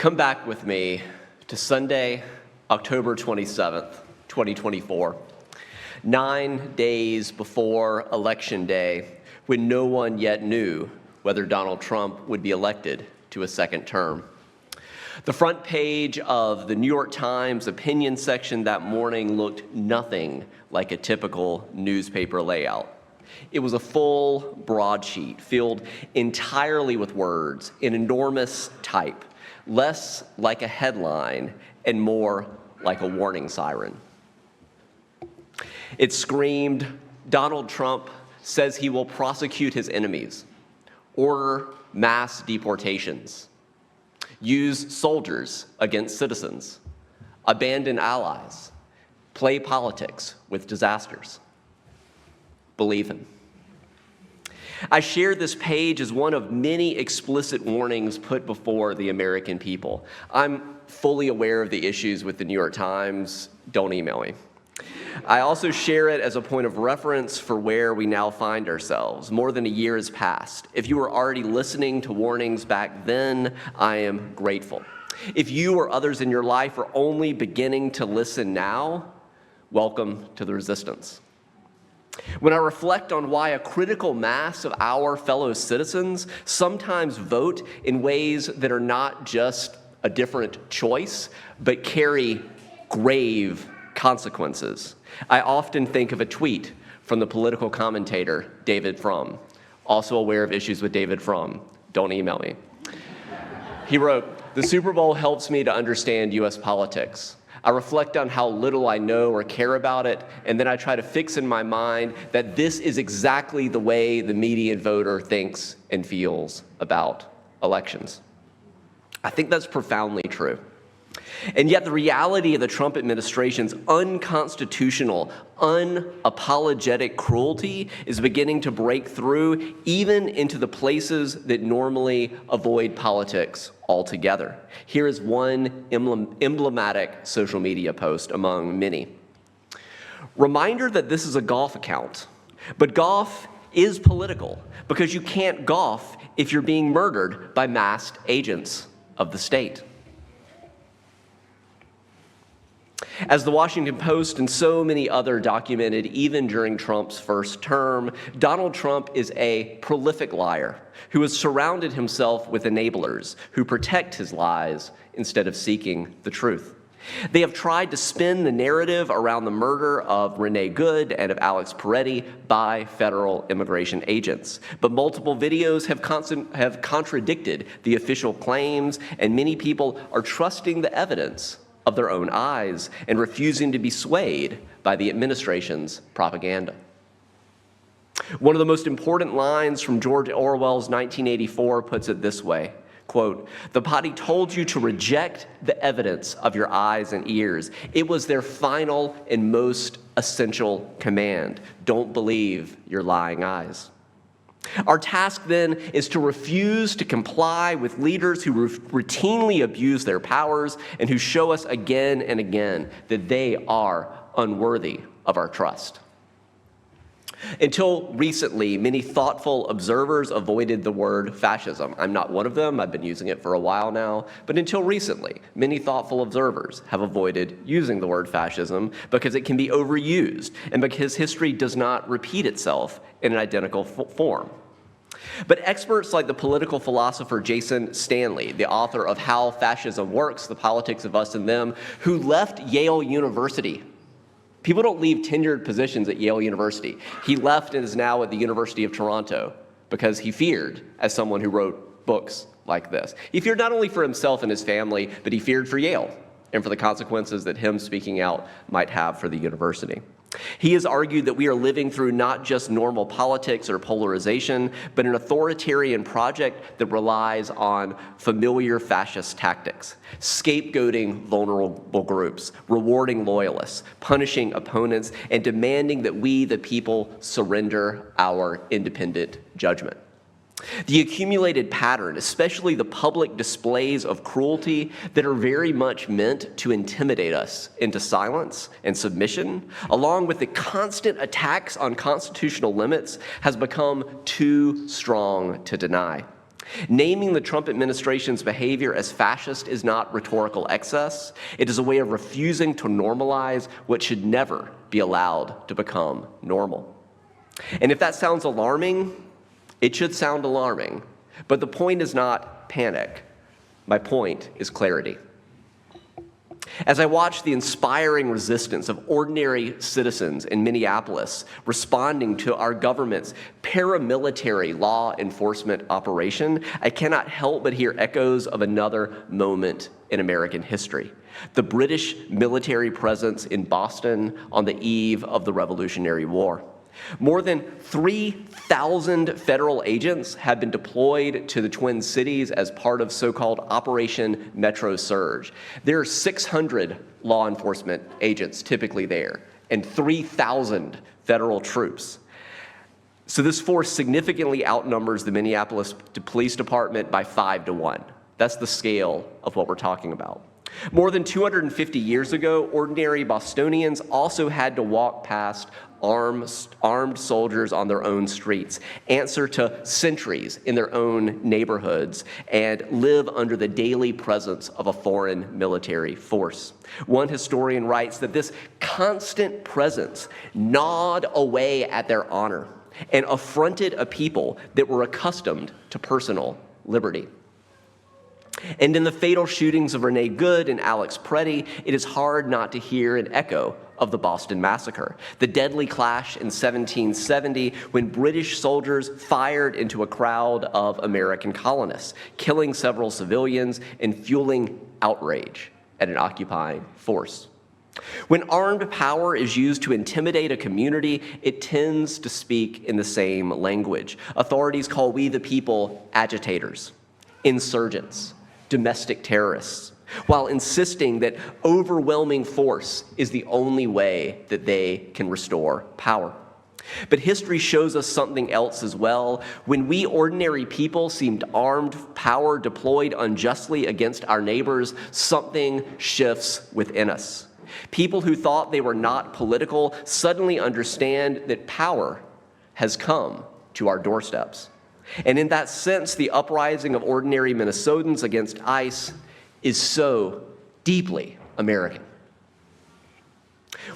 Come back with me to Sunday, October 27th, 2024, 9 days before Election Day, when no one yet knew whether Donald Trump would be elected to a second term. The front page of the New York Times opinion section that morning looked nothing like a typical newspaper layout. It was a full broadsheet filled entirely with words in enormous type, less like a headline and more like a warning siren. It screamed, "Donald Trump says he will prosecute his enemies, order mass deportations, use soldiers against citizens, abandon allies, play politics with disasters. Believe him." I shared this page as one of many explicit warnings put before the American people. I'm fully aware of the issues with the New York Times. Don't email me. I also share it as a point of reference for where we now find ourselves. More than a year has passed. If you were already listening to warnings back then, I am grateful. If you or others in your life are only beginning to listen now, welcome to the resistance. When I reflect on why a critical mass of our fellow citizens sometimes vote in ways that are not just a different choice, but carry grave consequences, I often think of a tweet from the political commentator David Frum, also aware of issues with David Frum. Don't email me. He wrote, "The Super Bowl helps me to understand U.S. politics. I reflect on how little I know or care about it, and then I try to fix in my mind that this is exactly the way the median voter thinks and feels about elections." I think that's profoundly true. And yet the reality of the Trump administration's unconstitutional, unapologetic cruelty is beginning to break through even into the places that normally avoid politics altogether. Here is one emblematic social media post among many. Reminder that this is a golf account, but golf is political because you can't golf if you're being murdered by masked agents of the state. As the Washington Post and so many other documented even during Trump's first term, Donald Trump is a prolific liar who has surrounded himself with enablers who protect his lies instead of seeking the truth. They have tried to spin the narrative around the murder of Renee Good and of Alex Peretti by federal immigration agents. But multiple videos have contradicted the official claims, and many people are trusting the evidence of their own eyes and refusing to be swayed by the administration's propaganda. One of the most important lines from George Orwell's 1984 puts it this way, quote, "The party told you to reject the evidence of your eyes and ears. It was their final and most essential command. Don't believe your lying eyes." Our task then is to refuse to comply with leaders who routinely abuse their powers and who show us again and again that they are unworthy of our trust. Until recently, many thoughtful observers avoided the word fascism. I'm not one of them. I've been using it for a while now. But until recently, many thoughtful observers have avoided using the word fascism because it can be overused and because history does not repeat itself in an identical form. But experts like the political philosopher Jason Stanley, the author of How Fascism Works, The Politics of Us and Them, who left Yale University. People don't leave tenured positions at Yale University. He left and is now at the University of Toronto because he feared, as someone who wrote books like this. He feared not only for himself and his family, but he feared for Yale and for the consequences that him speaking out might have for the university. He has argued that we are living through not just normal politics or polarization, but an authoritarian project that relies on familiar fascist tactics, scapegoating vulnerable groups, rewarding loyalists, punishing opponents, and demanding that we, the people, surrender our independent judgment. The accumulated pattern, especially the public displays of cruelty that are very much meant to intimidate us into silence and submission, along with the constant attacks on constitutional limits, has become too strong to deny. Naming the Trump administration's behavior as fascist is not rhetorical excess. It is a way of refusing to normalize what should never be allowed to become normal. And if that sounds alarming, it should sound alarming. But the point is not panic. My point is clarity. As I watched the inspiring resistance of ordinary citizens in Minneapolis responding to our government's paramilitary law enforcement operation, I cannot help but hear echoes of another moment in American history: the British military presence in Boston on the eve of the Revolutionary War. More than 3,000 federal agents have been deployed to the Twin Cities as part of so-called Operation Metro Surge. There are 600 law enforcement agents typically there, and 3,000 federal troops. So this force significantly outnumbers the Minneapolis Police Department by 5 to 1. That's the scale of what we're talking about. More than 250 years ago, ordinary Bostonians also had to walk past armed soldiers on their own streets, answer to sentries in their own neighborhoods, and live under the daily presence of a foreign military force. One historian writes that this constant presence gnawed away at their honor and affronted a people that were accustomed to personal liberty. And in the fatal shootings of Rene Good and Alex Preddy, it is hard not to hear an echo of the Boston Massacre, the deadly clash in 1770 when British soldiers fired into a crowd of American colonists, killing several civilians and fueling outrage at an occupying force. When armed power is used to intimidate a community, it tends to speak in the same language. Authorities call we the people agitators, insurgents, domestic terrorists, while insisting that overwhelming force is the only way that they can restore power. But history shows us something else as well. When we ordinary people seemed armed power deployed unjustly against our neighbors, something shifts within us. People who thought they were not political suddenly understand that power has come to our doorsteps. And in that sense, the uprising of ordinary Minnesotans against ICE is so deeply American.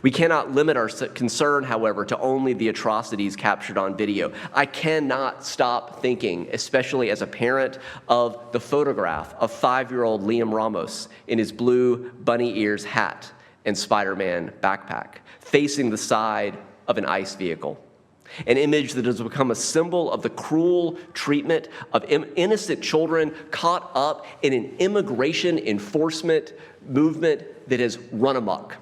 We cannot limit our concern, however, to only the atrocities captured on video. I cannot stop thinking, especially as a parent, of the photograph of 5-year-old Liam Ramos in his blue bunny ears hat and Spider-Man backpack, facing the side of an ICE vehicle. An image that has become a symbol of the cruel treatment of innocent children caught up in an immigration enforcement movement that has run amok.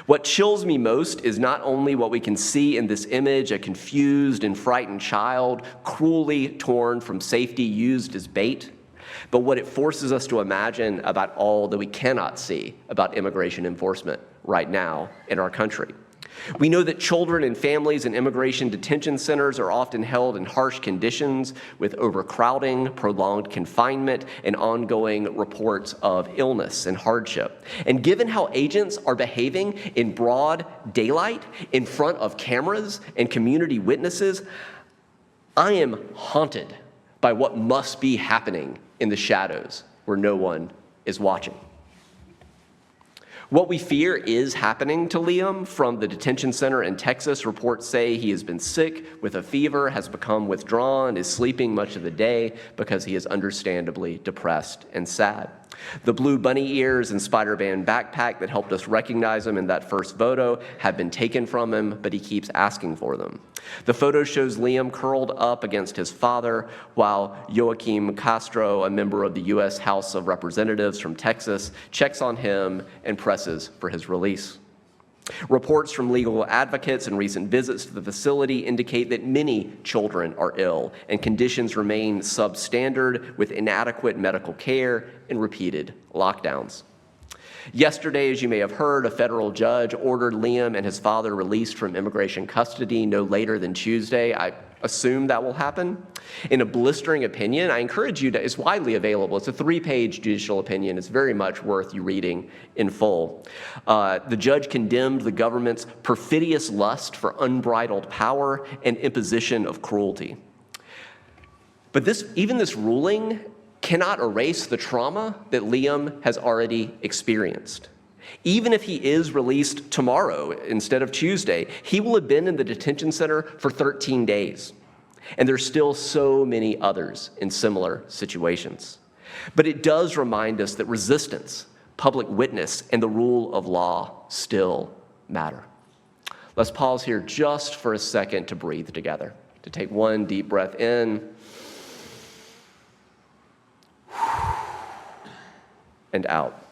What chills me most is not only what we can see in this image, a confused and frightened child cruelly torn from safety, used as bait, but what it forces us to imagine about all that we cannot see about immigration enforcement right now in our country. We know that children and families in immigration detention centers are often held in harsh conditions with overcrowding, prolonged confinement, and ongoing reports of illness and hardship. And given how agents are behaving in broad daylight in front of cameras and community witnesses, I am haunted by what must be happening in the shadows where no one is watching. What we fear is happening to Liam. From the detention center in Texas, reports say he has been sick with a fever, has become withdrawn, is sleeping much of the day because he is understandably depressed and sad. The blue bunny ears and Spider-Man backpack that helped us recognize him in that first photo have been taken from him, but he keeps asking for them. The photo shows Liam curled up against his father, while Joaquin Castro, a member of the U.S. House of Representatives from Texas, checks on him and presses for his release. Reports from legal advocates and recent visits to the facility indicate that many children are ill and conditions remain substandard with inadequate medical care and repeated lockdowns. Yesterday, as you may have heard, a federal judge ordered Liam and his father released from immigration custody no later than Tuesday. I assume that will happen. In a blistering opinion, I encourage you to, it's widely available. It's a 3-page judicial opinion. It's very much worth you reading in full. The judge condemned the government's perfidious lust for unbridled power and imposition of cruelty. But even this ruling cannot erase the trauma that Liam has already experienced. Even if he is released tomorrow instead of Tuesday, he will have been in the detention center for 13 days. And there's still so many others in similar situations. But it does remind us that resistance, public witness, and the rule of law still matter. Let's pause here just for a second to breathe together, to take one deep breath in and out.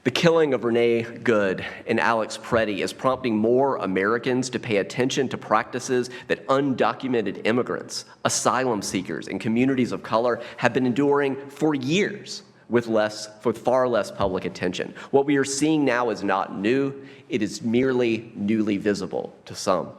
The killing of Renee Good and Alex Preddy is prompting more Americans to pay attention to practices that undocumented immigrants, asylum seekers, and communities of color have been enduring for years with far less public attention. What we are seeing now is not new, it is merely newly visible to some.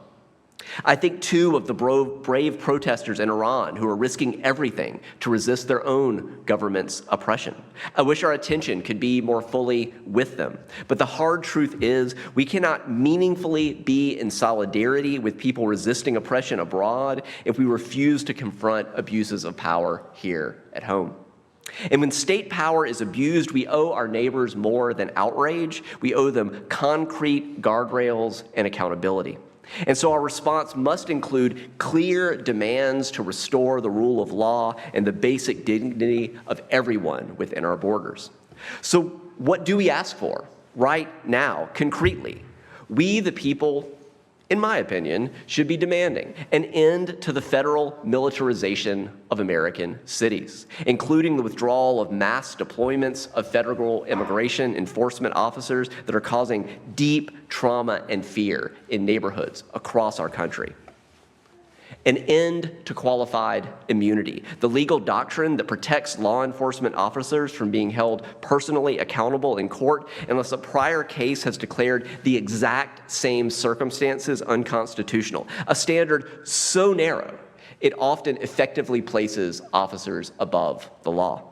I think, too, of the brave protesters in Iran who are risking everything to resist their own government's oppression. I wish our attention could be more fully with them. But the hard truth is we cannot meaningfully be in solidarity with people resisting oppression abroad if we refuse to confront abuses of power here at home. And when state power is abused, we owe our neighbors more than outrage. We owe them concrete guardrails and accountability. And so our response must include clear demands to restore the rule of law and the basic dignity of everyone within our borders. So what do we ask for right now, concretely? We, the people, in my opinion, should be demanding an end to the federal militarization of American cities, including the withdrawal of mass deployments of federal immigration enforcement officers that are causing deep trauma and fear in neighborhoods across our country. An end to qualified immunity, the legal doctrine that protects law enforcement officers from being held personally accountable in court unless a prior case has declared the exact same circumstances unconstitutional, a standard so narrow it often effectively places officers above the law.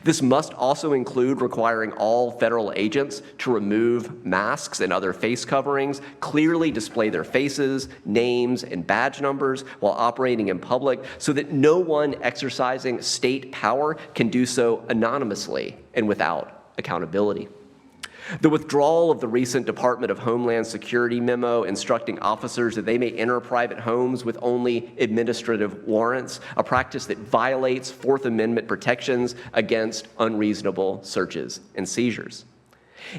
This must also include requiring all federal agents to remove masks and other face coverings, clearly display their faces, names, and badge numbers while operating in public so that no one exercising state power can do so anonymously and without accountability. The withdrawal of the recent Department of Homeland Security memo instructing officers that they may enter private homes with only administrative warrants, a practice that violates Fourth Amendment protections against unreasonable searches and seizures.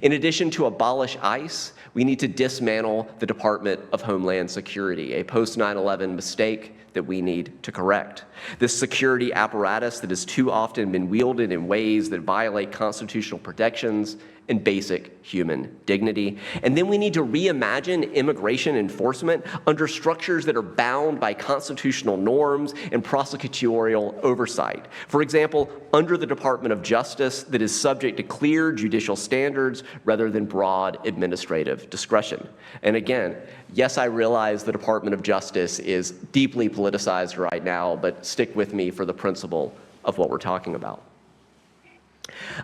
In addition to abolish ICE, we need to dismantle the Department of Homeland Security, a post-9/11 mistake that we need to correct. This security apparatus that has too often been wielded in ways that violate constitutional protections and basic human dignity. And then we need to reimagine immigration enforcement under structures that are bound by constitutional norms and prosecutorial oversight. For example, under the Department of Justice that is subject to clear judicial standards rather than broad administrative discretion. And again, yes, I realize the Department of Justice is deeply politicized right now, but stick with me for the principle of what we're talking about.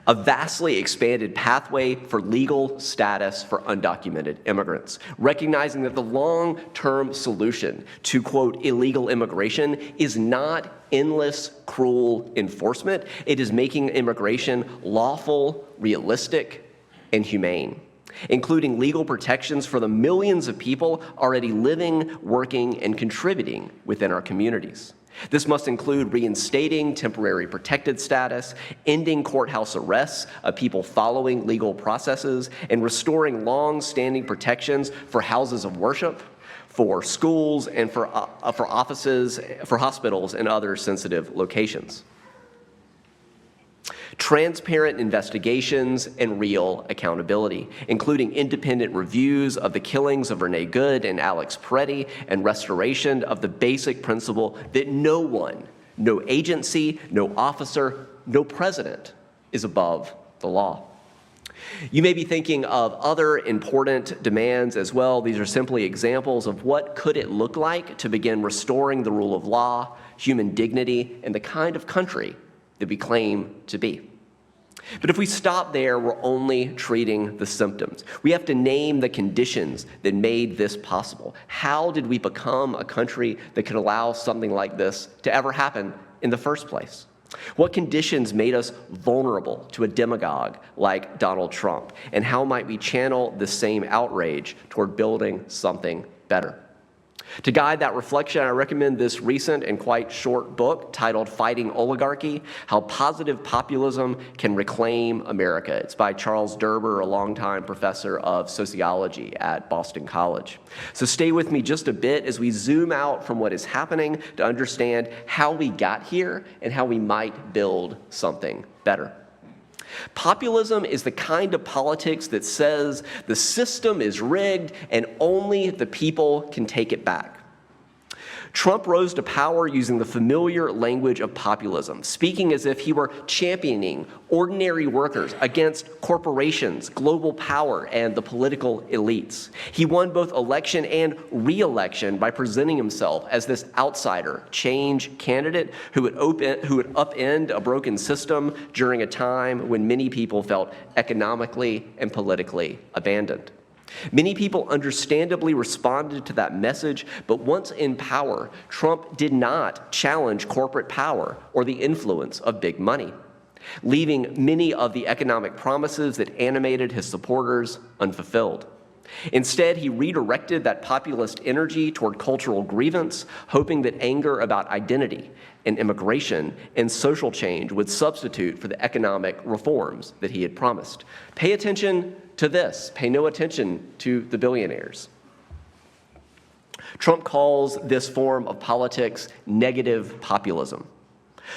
A vastly expanded pathway for legal status for undocumented immigrants, recognizing that the long-term solution to, quote, illegal immigration is not endless, cruel enforcement. It is making immigration lawful, realistic, and humane, including legal protections for the millions of people already living, working, and contributing within our communities. This must include reinstating temporary protected status, ending courthouse arrests of people following legal processes, and restoring long-standing protections for houses of worship, for schools, and for offices, for hospitals, and other sensitive locations. Transparent investigations and real accountability, including independent reviews of the killings of Renee Good and Alex Preddy, and restoration of the basic principle that no one, no agency, no officer, no president is above the law. You may be thinking of other important demands as well. These are simply examples of what could it look like to begin restoring the rule of law, human dignity, and the kind of country that we claim to be. But if we stop there, we're only treating the symptoms. We have to name the conditions that made this possible. How did we become a country that could allow something like this to ever happen in the first place? What conditions made us vulnerable to a demagogue like Donald Trump? And how might we channel the same outrage toward building something better? To guide that reflection, I recommend this recent and quite short book titled Fighting Oligarchy: How Positive Populism Can Reclaim America. It's by Charles Derber, a longtime professor of sociology at Boston College. So stay with me just a bit as we zoom out from what is happening to understand how we got here and how we might build something better. Populism is the kind of politics that says the system is rigged and only the people can take it back. Trump rose to power using the familiar language of populism, speaking as if he were championing ordinary workers against corporations, global power, and the political elites. He won both election and re-election by presenting himself as this outsider, change candidate who would upend a broken system during a time when many people felt economically and politically abandoned. Many people understandably responded to that message, but once in power, Trump did not challenge corporate power or the influence of big money, leaving many of the economic promises that animated his supporters unfulfilled. Instead, he redirected that populist energy toward cultural grievance, hoping that anger about identity and immigration and social change would substitute for the economic reforms that he had promised. Pay attention to this. Pay no attention to the billionaires. Trump calls this form of politics negative populism.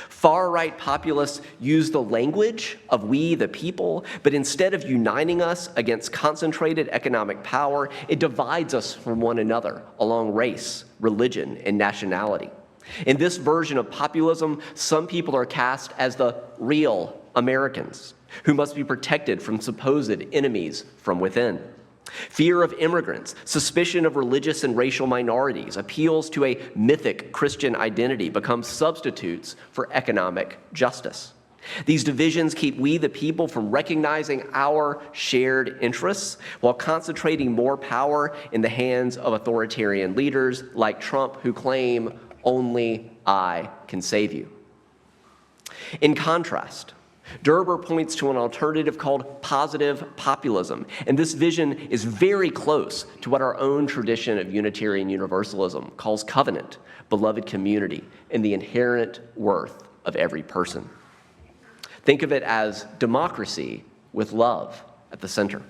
Far-right populists use the language of we the people, but instead of uniting us against concentrated economic power, it divides us from one another along race, religion, and nationality. In this version of populism, some people are cast as the real Americans, who must be protected from supposed enemies from within. Fear of immigrants, suspicion of religious and racial minorities, appeals to a mythic Christian identity become substitutes for economic justice. These divisions keep we the people from recognizing our shared interests while concentrating more power in the hands of authoritarian leaders like Trump, who claim only I can save you. In contrast, Derber points to an alternative called positive populism, and this vision is very close to what our own tradition of Unitarian Universalism calls covenant, beloved community, and the inherent worth of every person. Think of it as democracy with love at the center.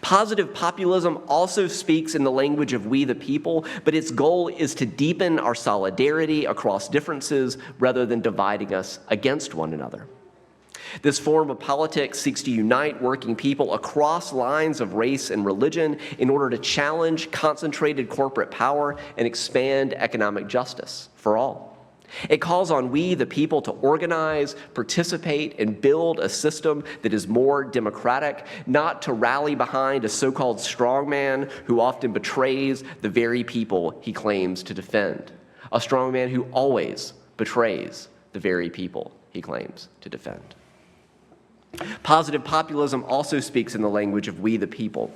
Positive populism also speaks in the language of we the people, but its goal is to deepen our solidarity across differences rather than dividing us against one another. This form of politics seeks to unite working people across lines of race and religion in order to challenge concentrated corporate power and expand economic justice for all. It calls on we, the people, to organize, participate, and build a system that is more democratic, not to rally behind a so-called strongman who often betrays the very people he claims to defend. A strongman who always betrays the very people he claims to defend. Positive populism also speaks in the language of we the people.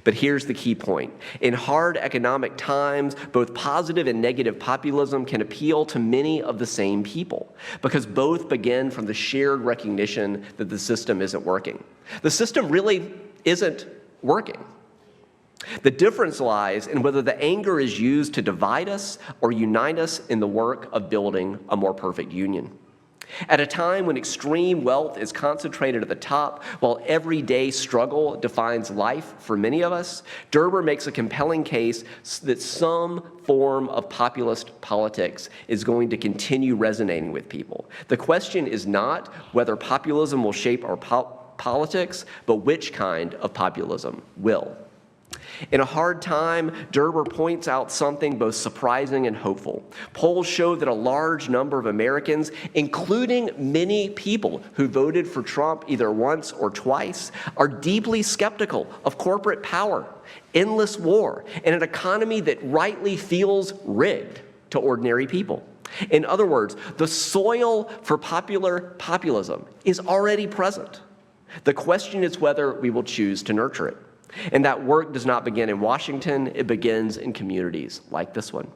But here's the key point. In hard economic times, both positive and negative populism can appeal to many of the same people because both begin from the shared recognition that the system isn't working. The system really isn't working. The difference lies in whether the anger is used to divide us or unite us in the work of building a more perfect union. At a time when extreme wealth is concentrated at the top, while everyday struggle defines life for many of us, Derber makes a compelling case that some form of populist politics is going to continue resonating with people. The question is not whether populism will shape our politics, but which kind of populism will. In a hard time, Derber points out something both surprising and hopeful. Polls show that a large number of Americans, including many people who voted for Trump either once or twice, are deeply skeptical of corporate power, endless war, and an economy that rightly feels rigged to ordinary people. In other words, the soil for populism is already present. The question is whether we will choose to nurture it. And that work does not begin in Washington, it begins in communities like this one.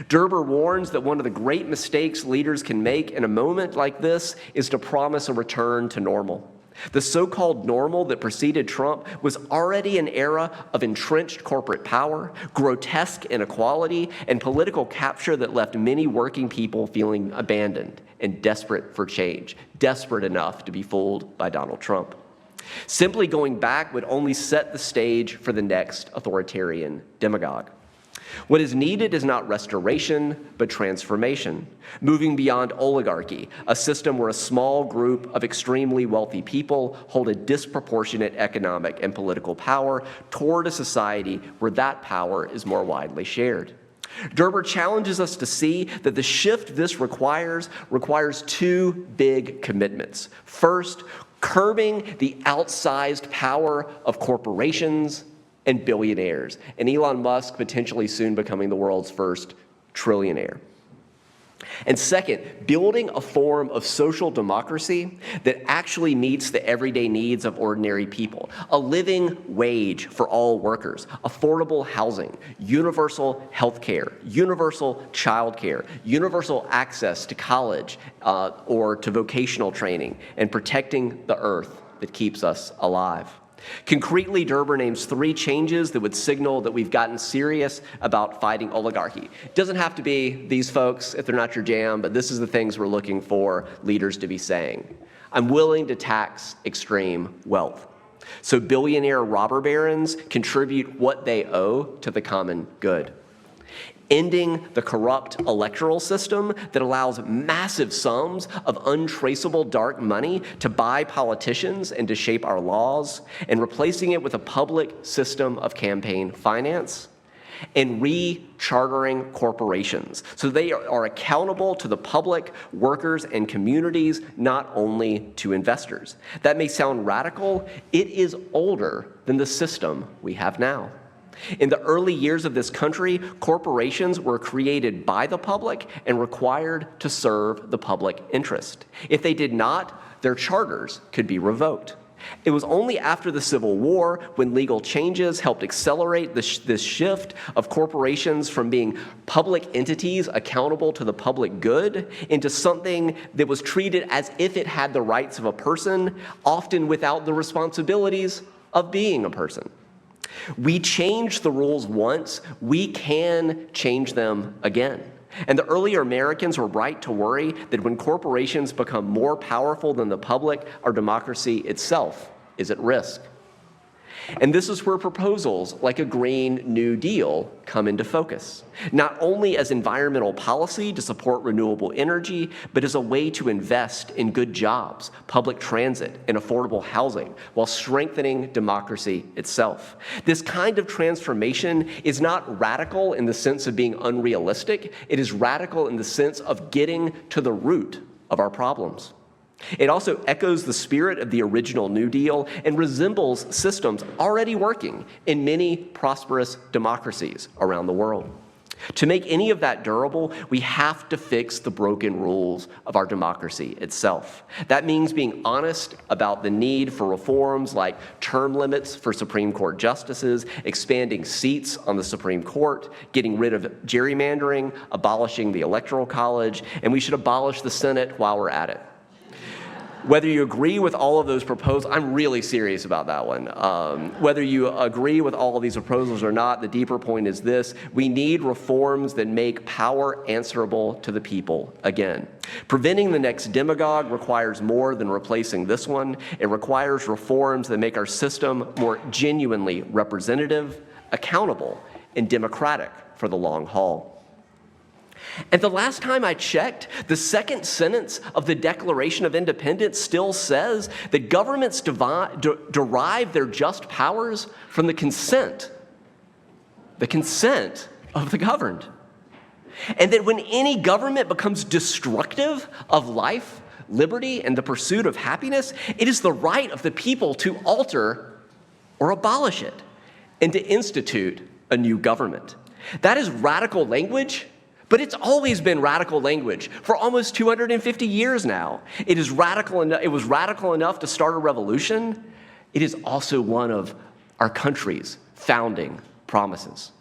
Derber warns that one of the great mistakes leaders can make in a moment like this is to promise a return to normal. The so-called normal that preceded Trump was already an era of entrenched corporate power, grotesque inequality, and political capture that left many working people feeling abandoned and desperate for change, desperate enough to be fooled by Donald Trump. Simply going back would only set the stage for the next authoritarian demagogue. What is needed is not restoration, but transformation, moving beyond oligarchy, a system where a small group of extremely wealthy people hold a disproportionate economic and political power toward a society where that power is more widely shared. Derber challenges us to see that the shift this requires two big commitments. First, curbing the outsized power of corporations and billionaires, and Elon Musk potentially soon becoming the world's first trillionaire. And second, building a form of social democracy that actually meets the everyday needs of ordinary people. A living wage for all workers, affordable housing, universal health care, universal child care, universal access to college or to vocational training, and protecting the earth that keeps us alive. Concretely, Derber names 3 changes that would signal that we've gotten serious about fighting oligarchy. It doesn't have to be these folks if they're not your jam, but this is the things we're looking for leaders to be saying. I'm willing to tax extreme wealth, so billionaire robber barons contribute what they owe to the common good. Ending the corrupt electoral system that allows massive sums of untraceable dark money to buy politicians and to shape our laws, and replacing it with a public system of campaign finance, and re-chartering corporations so they are accountable to the public, workers, and communities, not only to investors. That may sound radical. It is older than the system we have now. In the early years of this country, corporations were created by the public and required to serve the public interest. If they did not, their charters could be revoked. It was only after the Civil War when legal changes helped accelerate this shift of corporations from being public entities accountable to the public good into something that was treated as if it had the rights of a person, often without the responsibilities of being a person. We changed the rules once, we can change them again. And the earlier Americans were right to worry that when corporations become more powerful than the public, our democracy itself is at risk. And this is where proposals like a Green New Deal come into focus, not only as environmental policy to support renewable energy, but as a way to invest in good jobs, public transit, and affordable housing, while strengthening democracy itself. This kind of transformation is not radical in the sense of being unrealistic. It is radical in the sense of getting to the root of our problems. It also echoes the spirit of the original New Deal and resembles systems already working in many prosperous democracies around the world. To make any of that durable, we have to fix the broken rules of our democracy itself. That means being honest about the need for reforms like term limits for Supreme Court justices, expanding seats on the Supreme Court, getting rid of gerrymandering, abolishing the Electoral College, and we should abolish the Senate while we're at it. Whether you agree with all of those proposals, I'm really serious about that one. Whether you agree with all of these proposals or not, the deeper point is this: we need reforms that make power answerable to the people again. Preventing the next demagogue requires more than replacing this one. It requires reforms that make our system more genuinely representative, accountable, and democratic for the long haul. And the last time I checked, the second sentence of the Declaration of Independence still says that governments derive their just powers from the consent of the governed. And that when any government becomes destructive of life, liberty, and the pursuit of happiness, it is the right of the people to alter or abolish it and to institute a new government. That is radical language, But it's always been radical language for almost 250 years now. It was radical enough to start a revolution. It is also one of our country's founding promises.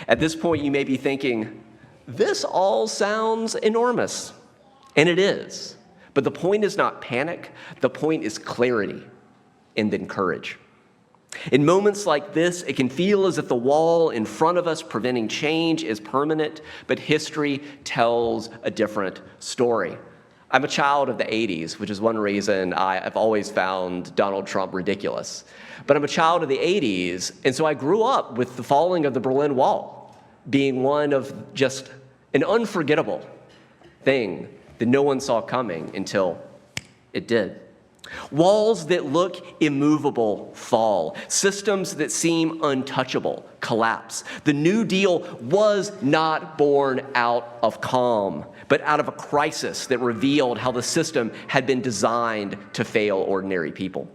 At this point, you may be thinking, this all sounds enormous. And it is. But the point is not panic. The point is clarity and then courage. In moments like this, it can feel as if the wall in front of us preventing change is permanent, but history tells a different story. I'm a child of the 80s, which is one reason I've always found Donald Trump ridiculous. But I'm a child of the 80s, and so I grew up with the falling of the Berlin Wall being one of just an unforgettable thing that no one saw coming until it did. Walls that look immovable fall. Systems that seem untouchable collapse. The New Deal was not born out of calm, but out of a crisis that revealed how the system had been designed to fail ordinary people.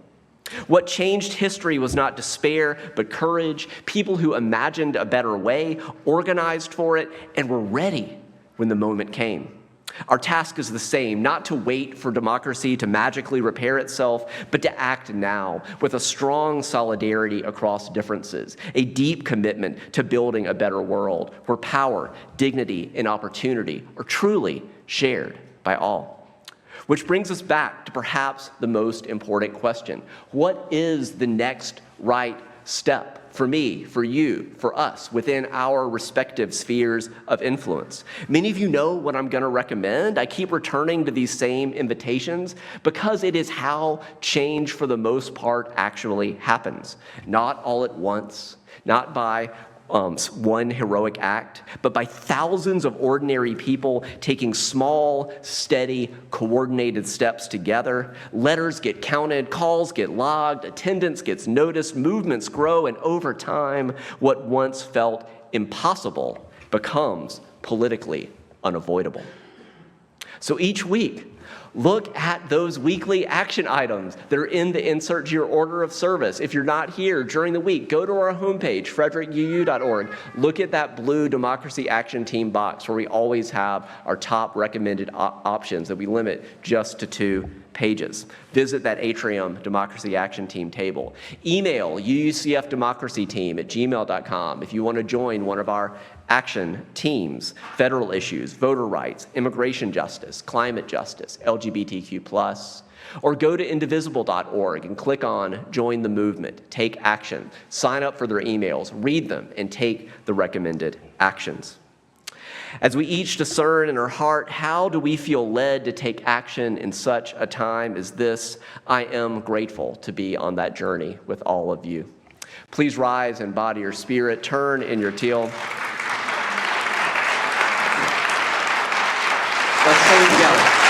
What changed history was not despair, but courage, people who imagined a better way, organized for it, and were ready when the moment came. Our task is the same, not to wait for democracy to magically repair itself, but to act now with a strong solidarity across differences, a deep commitment to building a better world where power, dignity, and opportunity are truly shared by all. Which brings us back to perhaps the most important question. What is the next right step for me, for you, for us, within our respective spheres of influence? Many of you know what I'm going to recommend. I keep returning to these same invitations because it is how change, for the most part, actually happens. Not all at once, not by one heroic act, but by thousands of ordinary people taking small, steady, coordinated steps together. Letters get counted, calls get logged, attendance gets noticed, movements grow, and over time, what once felt impossible becomes politically unavoidable. So each week, look at those weekly action items that are in the insert to your order of service. If you're not here during the week, go to our homepage, frederickuu.org. Look at that blue Democracy Action Team box where we always have our top recommended options that we limit just to 2 pages. Visit that Atrium Democracy Action Team table. Email uucfdemocracyteam@gmail.com if you want to join one of our action teams: federal issues, voter rights, immigration justice, climate justice, LGBTQ+. Or go to indivisible.org and click on Join the Movement, Take Action, sign up for their emails, read them, and take the recommended actions. As we each discern in our heart, how do we feel led to take action in such a time as this? I am grateful to be on that journey with all of you. Please rise in body or spirit, turn in your teal. Let's sing together.